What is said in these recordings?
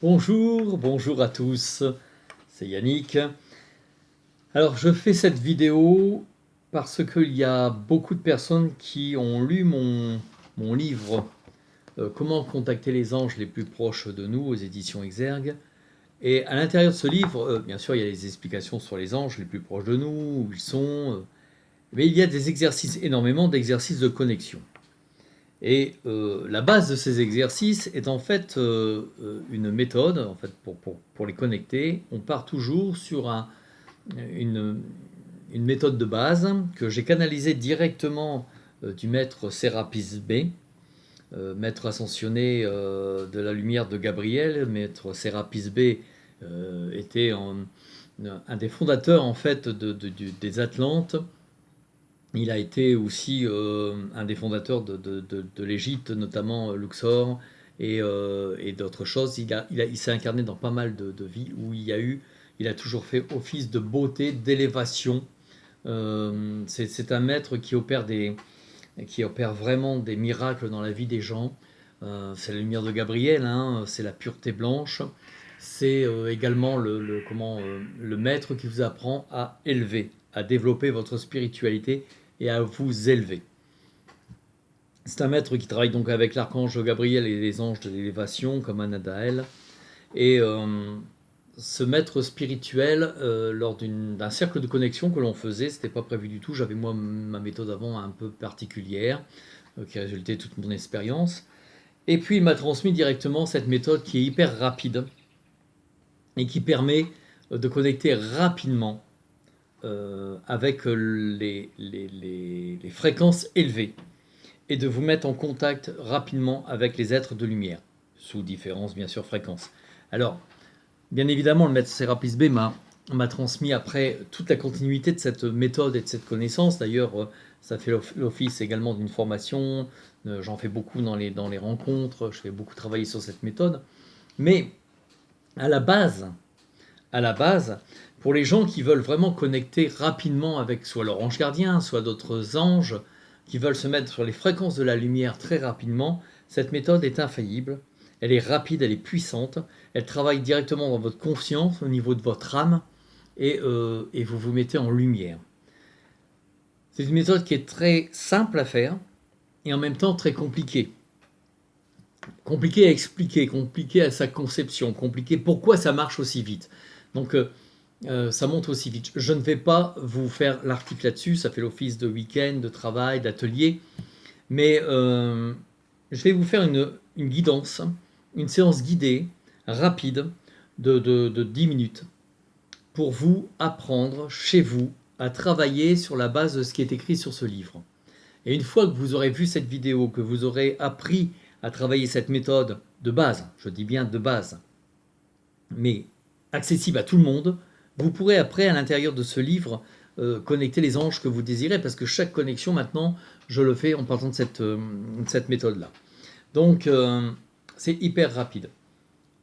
Bonjour à tous, c'est Yannick. Alors je fais cette vidéo parce qu'il y a beaucoup de personnes qui ont lu mon livre Comment contacter les anges les plus proches de nous aux éditions Exergue. Et à l'intérieur de ce livre, bien sûr, il y a des explications sur les anges les plus proches de nous, où ils sont, mais il y a des exercices, énormément d'exercices de connexion. Et la base de ces exercices est en fait une méthode en fait, pour les connecter. On part toujours sur une, une méthode de base que j'ai canalisée directement du maître Sérapis B, maître ascensionné de la lumière de Gabriel. Maître Sérapis B était un des fondateurs en fait des Atlantes. Il a été aussi un des fondateurs de l'Égypte, notamment Luxor et d'autres choses. Il s'est incarné dans pas mal de vies où il a toujours fait office de beauté, d'élévation. C'est un maître qui opère vraiment des miracles dans la vie des gens. C'est la lumière de Gabriel, hein, c'est la pureté blanche. C'est également le maître qui vous apprend à élever, à développer votre spiritualité et à vous élever. C'est un maître qui travaille donc avec l'archange Gabriel et les anges de l'élévation comme Anadaël. Et ce maître spirituel, lors d'un cercle de connexion que l'on faisait, c'était pas prévu du tout, j'avais moi ma méthode avant un peu particulière, qui résultait de toute mon expérience. Et puis il m'a transmis directement cette méthode qui est hyper rapide et qui permet de connecter rapidement avec les fréquences élevées et de vous mettre en contact rapidement avec les êtres de lumière, sous différentes bien sûr fréquences. Alors, bien évidemment, le maître Sérapis B m'a transmis après toute la continuité de cette méthode et de cette connaissance. D'ailleurs, ça fait l'office également d'une formation. J'en fais beaucoup dans les rencontres. Je fais beaucoup travailler sur cette méthode. Mais à la base, pour les gens qui veulent vraiment connecter rapidement avec soit leur ange gardien, soit d'autres anges, qui veulent se mettre sur les fréquences de la lumière très rapidement, cette méthode est infaillible. Elle est rapide, elle est puissante, elle travaille directement dans votre conscience, au niveau de votre âme, et vous vous mettez en lumière. C'est une méthode qui est très simple à faire, et en même temps très compliquée. Compliquée à expliquer, compliquée à sa conception, compliquée pourquoi ça marche aussi vite. Donc ça monte aussi vite. Je ne vais pas vous faire l'article là-dessus, ça fait l'office de week-end, de travail, d'atelier, mais je vais vous faire une guidance, une séance guidée, rapide, de 10 minutes, pour vous apprendre chez vous à travailler sur la base de ce qui est écrit sur ce livre. Et une fois que vous aurez vu cette vidéo, que vous aurez appris à travailler cette méthode de base, je dis bien de base, mais accessible à tout le monde, vous pourrez après, à l'intérieur de ce livre, connecter les anges que vous désirez, parce que chaque connexion, maintenant, je le fais en partant de cette méthode-là. Donc, c'est hyper rapide.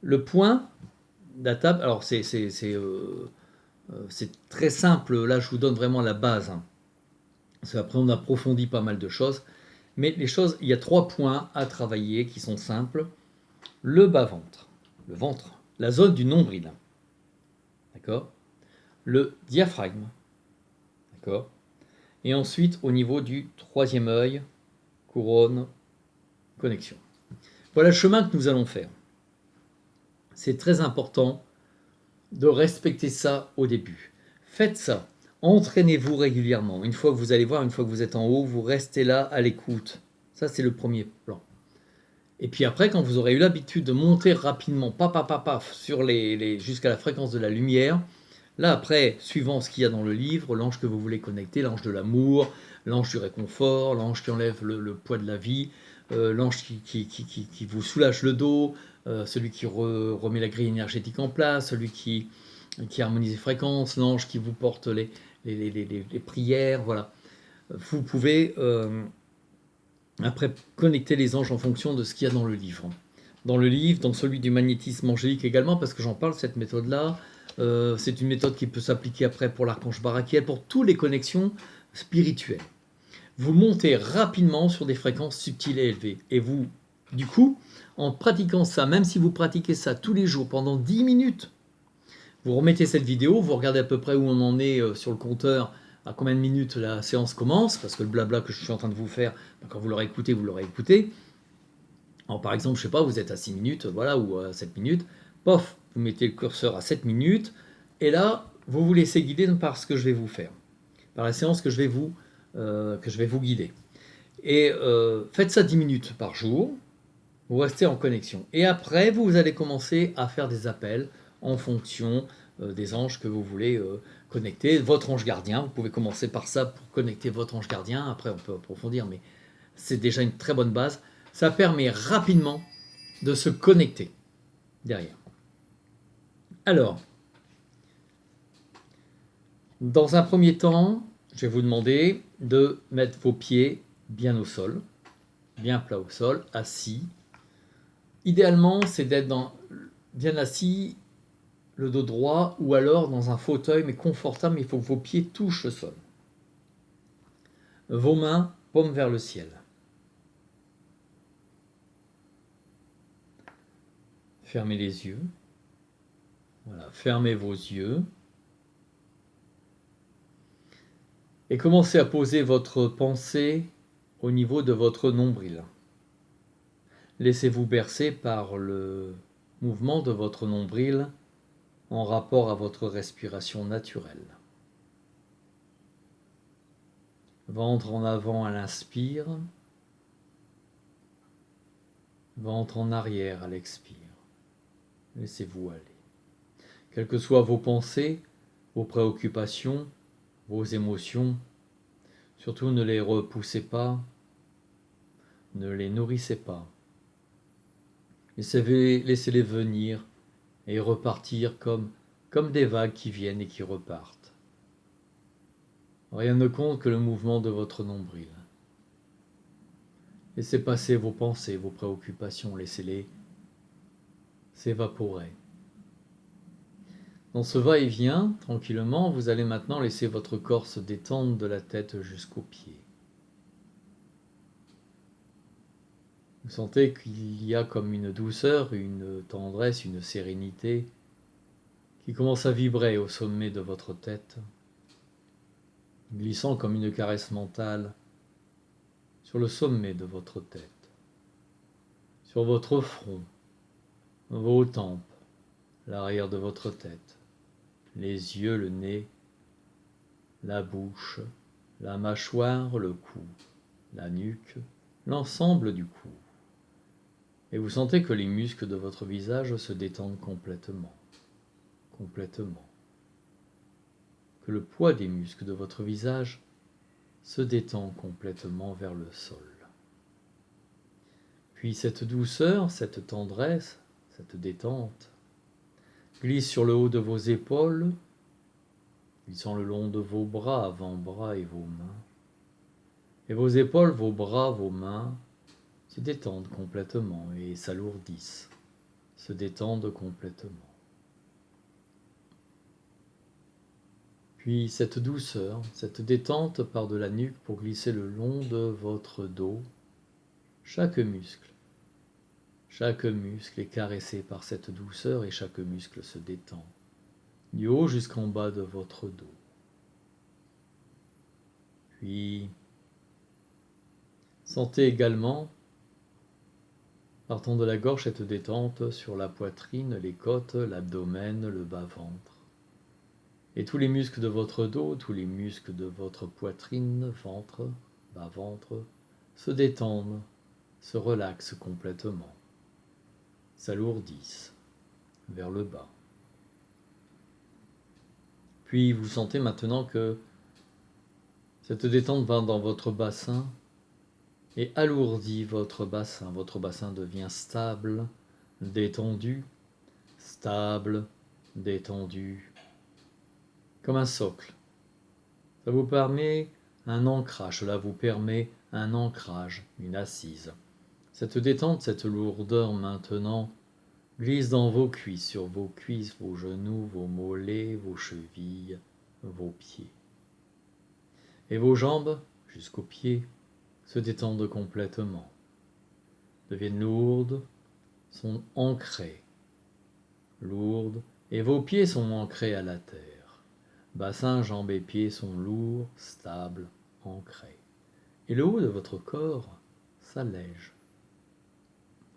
Le point d'attaque, alors c'est très simple, là je vous donne vraiment la base. Parce qu'après on approfondit pas mal de choses. Mais les choses, il y a 3 points à travailler qui sont simples. Le bas-ventre, le ventre, la zone du nombril. D'accord? Le diaphragme. D'accord? Et ensuite au niveau du 3e œil, couronne, connexion. Voilà le chemin que nous allons faire. C'est très important de respecter ça au début. Faites ça. Entraînez-vous régulièrement. Une fois que vous allez voir, une fois que vous êtes en haut, vous restez là à l'écoute. Ça, c'est le premier plan. Et puis après, quand vous aurez eu l'habitude de monter rapidement, paf, sur jusqu'à la fréquence de la lumière, là après, suivant ce qu'il y a dans le livre, l'ange que vous voulez connecter, l'ange de l'amour, l'ange du réconfort, l'ange qui enlève le poids de la vie, l'ange qui vous soulage le dos, celui qui remet la grille énergétique en place, celui qui harmonise les fréquences, l'ange qui vous porte les prières, voilà. Vous pouvez après connecter les anges en fonction de ce qu'il y a dans le livre. Dans le livre, dans celui du magnétisme angélique également, parce que j'en parle, cette méthode-là, c'est une méthode qui peut s'appliquer après pour l'archange Barakiel, pour toutes les connexions spirituelles. Vous montez rapidement sur des fréquences subtiles et élevées, et vous Du coup, en pratiquant ça, même si vous pratiquez ça tous les jours pendant 10 minutes, vous remettez cette vidéo, vous regardez à peu près où on en est sur le compteur, à combien de minutes la séance commence, parce que le blabla que je suis en train de vous faire, quand vous l'aurez écouté, vous l'aurez écouté. Alors par exemple, je sais pas, vous êtes à 6 minutes, voilà, ou à 7 minutes, pof, vous mettez le curseur à 7 minutes, et là, vous vous laissez guider par ce que je vais vous faire, par la séance que je vais vous guider. Et faites ça 10 minutes par jour, vous restez en connexion. Et après, vous allez commencer à faire des appels en fonction des anges que vous voulez connecter. Votre ange gardien, vous pouvez commencer par ça pour connecter votre ange gardien. Après, on peut approfondir, mais c'est déjà une très bonne base. Ça permet rapidement de se connecter derrière. Alors, dans un premier temps, je vais vous demander de mettre vos pieds bien au sol, bien plat au sol, assis. Idéalement, c'est d'être bien assis, le dos droit, ou alors dans un fauteuil, mais confortable, mais il faut que vos pieds touchent le sol. Vos mains, paumes vers le ciel. Fermez les yeux. Voilà, fermez vos yeux. Et commencez à poser votre pensée au niveau de votre nombril. Laissez-vous bercer par le mouvement de votre nombril en rapport à votre respiration naturelle. Ventre en avant à l'inspire, ventre en arrière à l'expire. Laissez-vous aller. Quelles que soient vos pensées, vos préoccupations, vos émotions, surtout ne les repoussez pas, ne les nourrissez pas. Laissez-les venir et repartir comme des vagues qui viennent et qui repartent. Rien ne compte que le mouvement de votre nombril. Laissez passer vos pensées, vos préoccupations, laissez-les s'évaporer. Dans ce va-et-vient, tranquillement, vous allez maintenant laisser votre corps se détendre de la tête jusqu'aux pieds. Vous sentez qu'il y a comme une douceur, une tendresse, une sérénité qui commence à vibrer au sommet de votre tête, glissant comme une caresse mentale sur le sommet de votre tête, sur votre front, vos tempes, l'arrière de votre tête, les yeux, le nez, la bouche, la mâchoire, le cou, la nuque, l'ensemble du cou. Et vous sentez que les muscles de votre visage se détendent complètement. Que le poids des muscles de votre visage se détend complètement vers le sol. Puis cette douceur, cette tendresse, cette détente glisse sur le haut de vos épaules, glissant le long de vos bras, avant-bras et vos mains. Et vos épaules, vos bras, vos mains se détendent complètement et s'alourdissent, se détendent complètement. Puis cette douceur, cette détente part de la nuque pour glisser le long de votre dos. Chaque muscle est caressé par cette douceur et chaque muscle se détend, du haut jusqu'en bas de votre dos. Puis, sentez également, partant de la gorge, cette détente sur la poitrine, les côtes, l'abdomen, le bas-ventre. Et tous les muscles de votre dos, tous les muscles de votre poitrine, ventre, bas-ventre, se détendent, se relaxent complètement, s'alourdissent vers le bas. Puis vous sentez maintenant que cette détente va dans votre bassin et alourdit votre bassin. Votre bassin devient stable, détendu, comme un socle. Ça vous permet un ancrage, cela vous permet un ancrage, une assise. Cette détente, cette lourdeur maintenant glisse dans vos cuisses, sur vos cuisses, vos genoux, vos mollets, vos chevilles, vos pieds. Et vos jambes, jusqu'aux pieds, se détendent complètement, deviennent lourdes, sont ancrées, lourdes, et vos pieds sont ancrés à la terre. Bassin, jambes et pieds sont lourds, stables, ancrés. Et le haut de votre corps s'allège,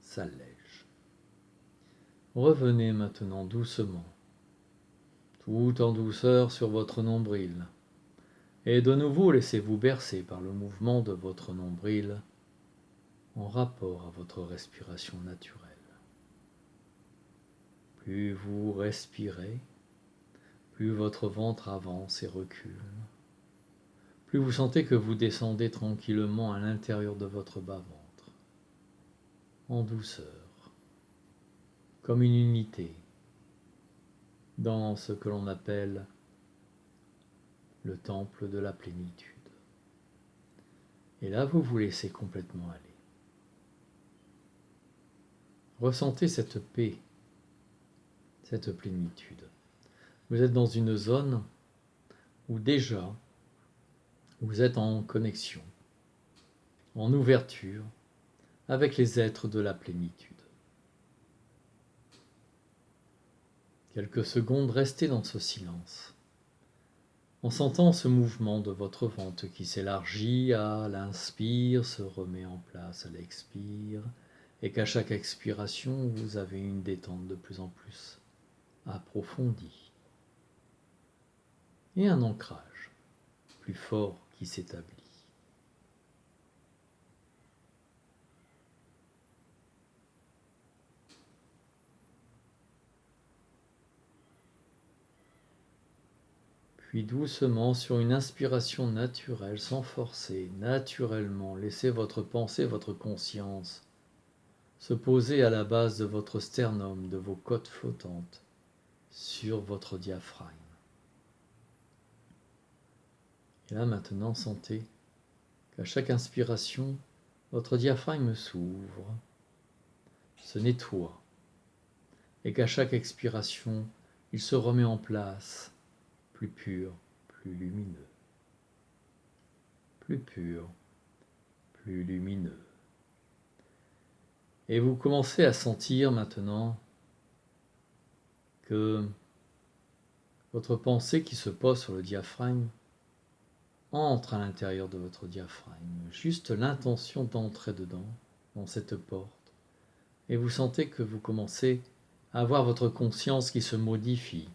s'allège. Revenez maintenant doucement, tout en douceur sur votre nombril. Et de nouveau laissez-vous bercer par le mouvement de votre nombril en rapport à votre respiration naturelle. Plus vous respirez, plus votre ventre avance et recule, plus vous sentez que vous descendez tranquillement à l'intérieur de votre bas-ventre, en douceur, comme une unité, dans ce que l'on appelle le temple de la plénitude. Et là, vous vous laissez complètement aller. Ressentez cette paix, cette plénitude. Vous êtes dans une zone où déjà vous êtes en connexion, en ouverture avec les êtres de la plénitude. Quelques secondes, restez dans ce silence, en sentant ce mouvement de votre ventre qui s'élargit à l'inspire, se remet en place à l'expire, et qu'à chaque expiration, vous avez une détente de plus en plus approfondie, et un ancrage plus fort qui s'établit. Puis doucement, sur une inspiration naturelle, sans forcer, naturellement, laissez votre pensée, votre conscience se poser à la base de votre sternum, de vos côtes flottantes, sur votre diaphragme. Et là maintenant, sentez qu'à chaque inspiration, votre diaphragme s'ouvre, se nettoie, et qu'à chaque expiration, il se remet en place, plus pur, plus lumineux, plus pur, plus lumineux. Et vous commencez à sentir maintenant que votre pensée qui se pose sur le diaphragme entre à l'intérieur de votre diaphragme, juste l'intention d'entrer dedans, dans cette porte, et vous sentez que vous commencez à avoir votre conscience qui se modifie,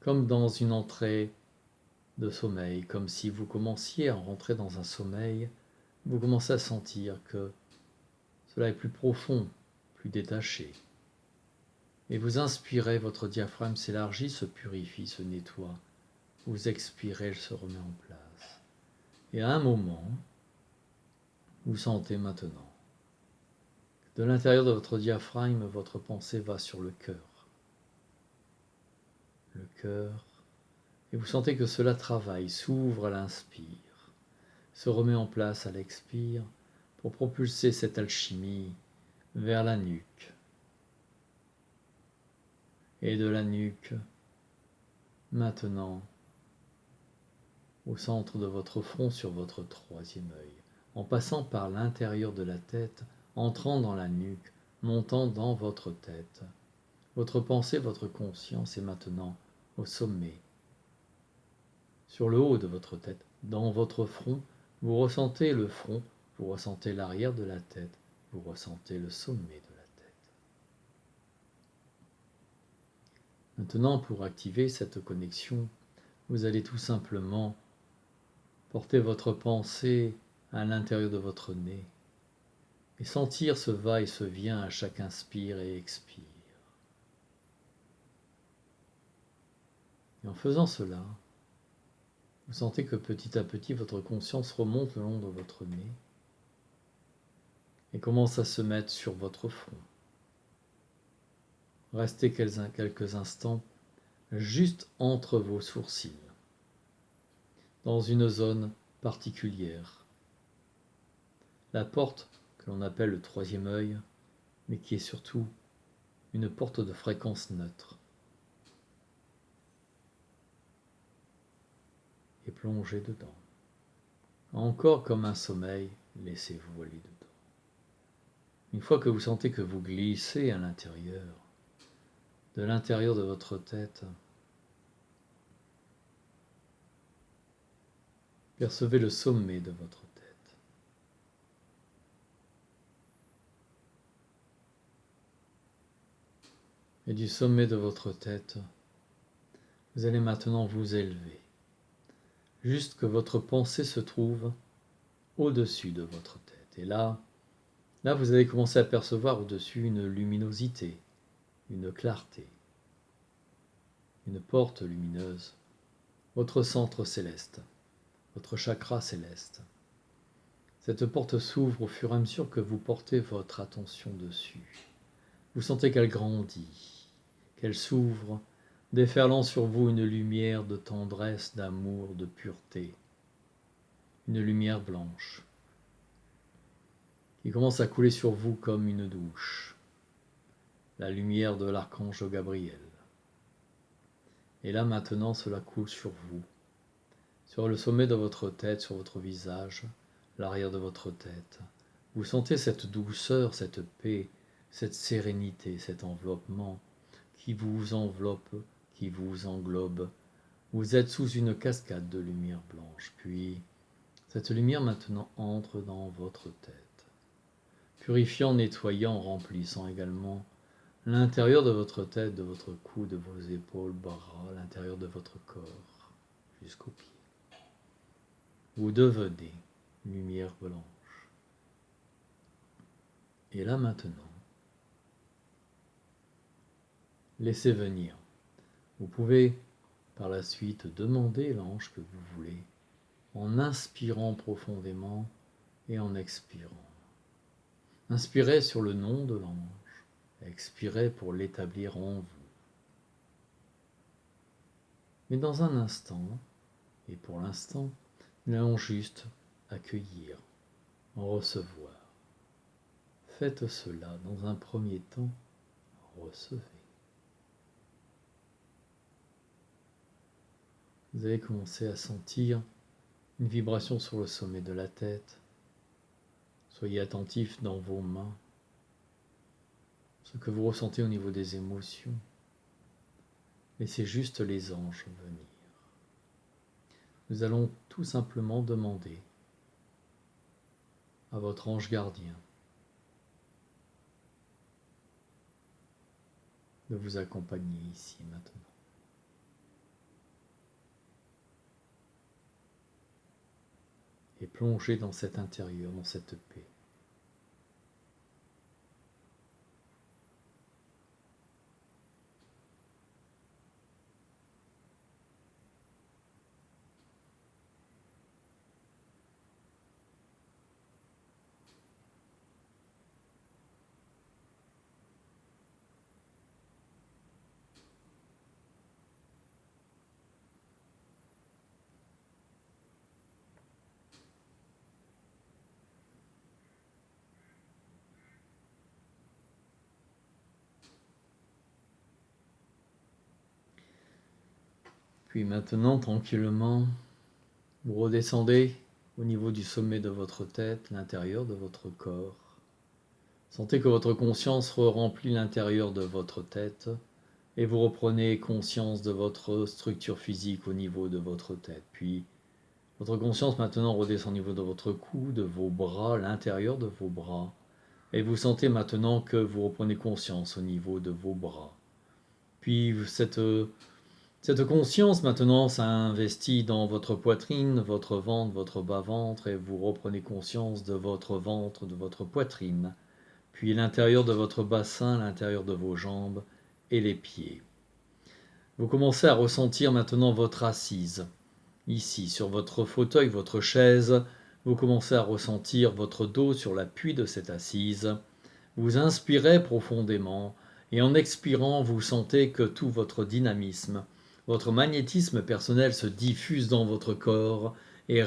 comme dans une entrée de sommeil, comme si vous commenciez à rentrer dans un sommeil, vous commencez à sentir que cela est plus profond, plus détaché. Et vous inspirez, votre diaphragme s'élargit, se purifie, se nettoie. Vous expirez, elle se remet en place. Et à un moment, vous sentez maintenant que de l'intérieur de votre diaphragme, votre pensée va sur le cœur. Le cœur. Et vous sentez que cela travaille, s'ouvre à l'inspire, se remet en place à l'expire pour propulser cette alchimie vers la nuque. Et de la nuque, maintenant, au centre de votre front sur votre troisième œil, en passant par l'intérieur de la tête, entrant dans la nuque, montant dans votre tête. Votre pensée, votre conscience est maintenant au sommet, sur le haut de votre tête, dans votre front. Vous ressentez le front, vous ressentez l'arrière de la tête, vous ressentez le sommet de la tête. Maintenant, pour activer cette connexion, vous allez tout simplement porter votre pensée à l'intérieur de votre nez et sentir ce va et ce vient à chaque inspire et expire. Et en faisant cela, vous sentez que petit à petit votre conscience remonte le long de votre nez et commence à se mettre sur votre front. Restez quelques instants juste entre vos sourcils, dans une zone particulière. La porte que l'on appelle le troisième œil, mais qui est surtout une porte de fréquence neutre. Et plongez dedans. Encore comme un sommeil, laissez-vous aller dedans. Une fois que vous sentez que vous glissez à de l'intérieur de votre tête, percevez le sommet de votre tête. Et du sommet de votre tête, vous allez maintenant vous élever, juste que votre pensée se trouve au-dessus de votre tête. Et là, vous allez commencer à percevoir au-dessus une luminosité, une clarté, une porte lumineuse, votre centre céleste, votre chakra céleste. Cette porte s'ouvre au fur et à mesure que vous portez votre attention dessus. Vous sentez qu'elle grandit, qu'elle s'ouvre, déferlant sur vous une lumière de tendresse, d'amour, de pureté, une lumière blanche qui commence à couler sur vous comme une douche, la lumière de l'archange Gabriel. Et là maintenant, cela coule sur vous, sur le sommet de votre tête, sur votre visage, l'arrière de votre tête. Vous sentez cette douceur, cette paix, cette sérénité, cet enveloppement qui vous enveloppe, qui vous englobe. Vous êtes sous une cascade de lumière blanche, puis cette lumière maintenant entre dans votre tête, purifiant, nettoyant, remplissant également l'intérieur de votre tête, de votre cou, de vos épaules, bras, l'intérieur de votre corps, jusqu'aux pieds. Vous devenez lumière blanche. Et là maintenant, laissez venir. Vous pouvez par la suite demander l'ange que vous voulez, en inspirant profondément et en expirant. Inspirez sur le nom de l'ange, expirez pour l'établir en vous. Mais dans un instant, et pour l'instant, nous allons juste accueillir, recevoir. Faites cela dans un premier temps, recevez. Vous allez commencer à sentir une vibration sur le sommet de la tête. Soyez attentif dans vos mains, ce que vous ressentez au niveau des émotions. Laissez juste les anges venir. Nous allons tout simplement demander à votre ange gardien de vous accompagner ici maintenant. Et plonger dans cet intérieur, dans cette paix. Puis maintenant, tranquillement, vous redescendez au niveau du sommet de votre tête, l'intérieur de votre corps. Sentez que votre conscience remplit l'intérieur de votre tête et vous reprenez conscience de votre structure physique au niveau de votre tête. Puis votre conscience maintenant redescend au niveau de votre cou, de vos bras, l'intérieur de vos bras. Et vous sentez maintenant que vous reprenez conscience au niveau de vos bras. Puis cette conscience maintenant s'investit dans votre poitrine, votre ventre, votre bas-ventre, et vous reprenez conscience de votre ventre, de votre poitrine, puis l'intérieur de votre bassin, l'intérieur de vos jambes et les pieds. Vous commencez à ressentir maintenant votre assise. Ici, sur votre fauteuil, votre chaise, vous commencez à ressentir votre dos sur l'appui de cette assise. Vous inspirez profondément et en expirant, vous sentez que tout votre dynamisme, votre magnétisme personnel se diffuse dans votre corps et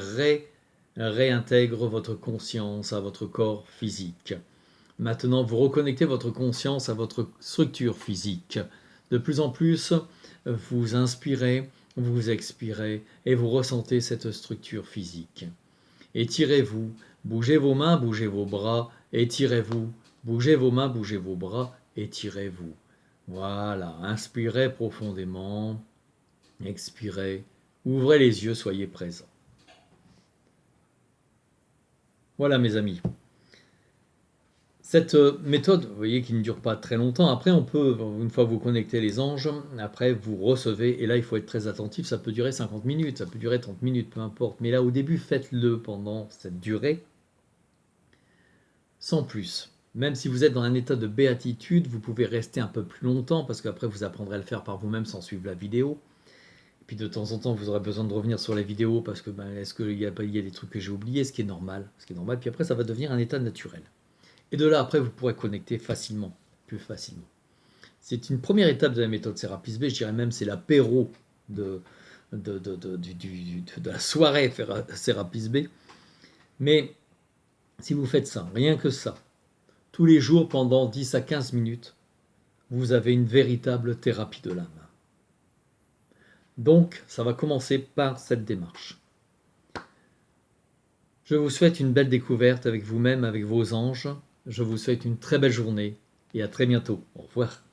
réintègre votre conscience à votre corps physique. Maintenant, vous reconnectez votre conscience à votre structure physique. De plus en plus, vous inspirez, vous expirez et vous ressentez cette structure physique. Étirez-vous, bougez vos mains, bougez vos bras, étirez-vous, Bougez vos mains, bougez vos bras, étirez-vous. Voilà, inspirez profondément, expirez, ouvrez les yeux, soyez présents. Voilà mes amis. Cette méthode, vous voyez, qui ne dure pas très longtemps, après on peut, une fois que vous connectez les anges, après vous recevez, et là il faut être très attentif, ça peut durer 50 minutes, ça peut durer 30 minutes, peu importe, mais là au début faites-le pendant cette durée, sans plus. Même si vous êtes dans un état de béatitude, vous pouvez rester un peu plus longtemps, parce qu'après vous apprendrez à le faire par vous-même sans suivre la vidéo. Et puis de temps en temps, vous aurez besoin de revenir sur la vidéo, parce que est-ce qu'il y a des trucs que j'ai oubliés, ce qui est normal, puis après ça va devenir un état naturel. Et de là, après, vous pourrez connecter facilement, plus facilement. C'est une première étape de la méthode Serapis B, je dirais même c'est l'apéro de la soirée Serapis B. Mais si vous faites ça, rien que ça, tous les jours pendant 10 à 15 minutes, vous avez une véritable thérapie de l'âme. Donc, ça va commencer par cette démarche. Je vous souhaite une belle découverte avec vous-même, avec vos anges. Je vous souhaite une très belle journée et à très bientôt. Au revoir.